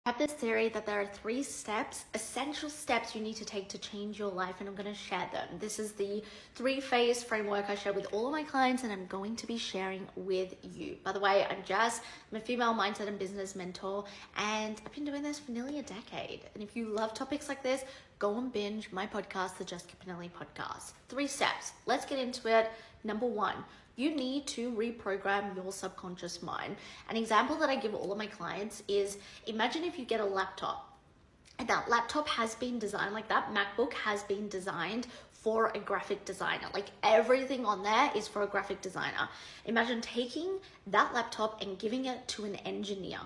I have this theory that there are 3 steps, essential steps you need to take to change your life, and I'm going to share them. This is the 3-phase framework I share with all of my clients, and I'm going to be sharing with you. By the way, I'm Jess. I'm a female mindset and business mentor, and I've been doing this for nearly a decade. And if you love topics like this, go and binge my podcast, the Jessica Pinili Podcast. 3 steps. Let's get into it. Number 1. You need to reprogram your subconscious mind. An example that I give all of my clients is, imagine if you get a laptop and that laptop has been designed, like that MacBook has been designed for a graphic designer. Like everything on there is for a graphic designer. Imagine taking that laptop and giving it to an engineer,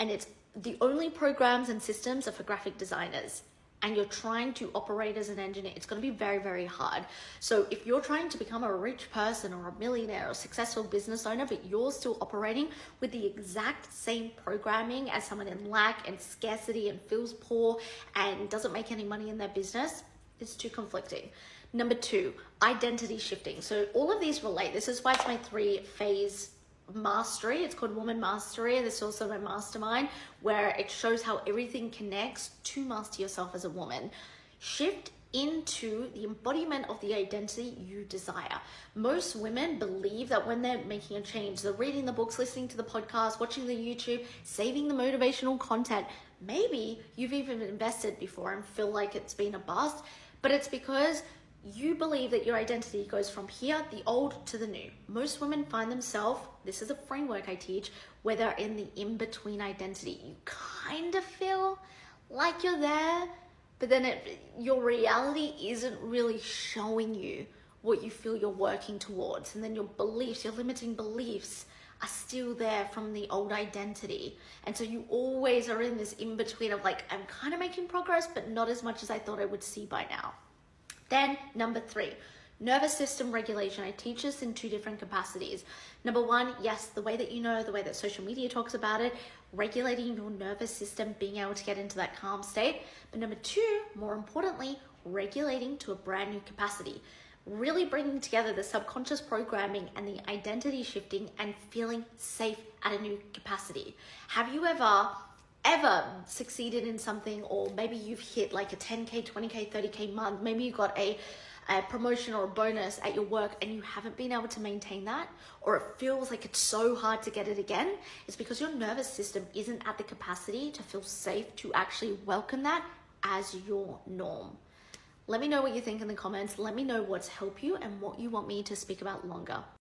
and it's the only programs and systems are for graphic designers. And you're trying to operate as an engineer, it's going to be very, very hard. So if you're trying to become a rich person or a millionaire or a successful business owner, but you're still operating with the exact same programming as someone in lack and scarcity and feels poor and doesn't make any money in their business, it's too conflicting. Number 2, identity shifting. So all of these relate. This is why it's my 3-phase mastery. It's called Woman Mastery. This is also my mastermind, where it shows how everything connects to master yourself as a woman. Shift into the embodiment of the identity you desire. Most women believe that when they're making a change, they're reading the books, listening to the podcast, watching the YouTube, saving the motivational content. Maybe you've even invested before and feel like it's been a bust, but it's because you believe that your identity goes from here, the old, to the new. Most women find themselves, this is a framework I teach, where they're in the in-between identity. You kind of feel like you're there, but then your reality isn't really showing you what you feel you're working towards. And then your beliefs, your limiting beliefs are still there from the old identity. And so you always are in this in-between of like, I'm kind of making progress, but not as much as I thought I would see by now. Then number 3, nervous system regulation. I teach this in 2 different capacities. Number 1, yes, the way that you know, the way that social media talks about it, regulating your nervous system, being able to get into that calm state. But number 2, more importantly, regulating to a brand new capacity. Really bringing together the subconscious programming and the identity shifting and feeling safe at a new capacity. Have you ever succeeded in something, or maybe you've hit like a 10K, 20K, 30K month, maybe you got a promotion or a bonus at your work and you haven't been able to maintain that, or it feels like it's so hard to get it again? It's because your nervous system isn't at the capacity to feel safe to actually welcome that as your norm. Let me know what you think in the comments. Let me know what's helped you and what you want me to speak about longer.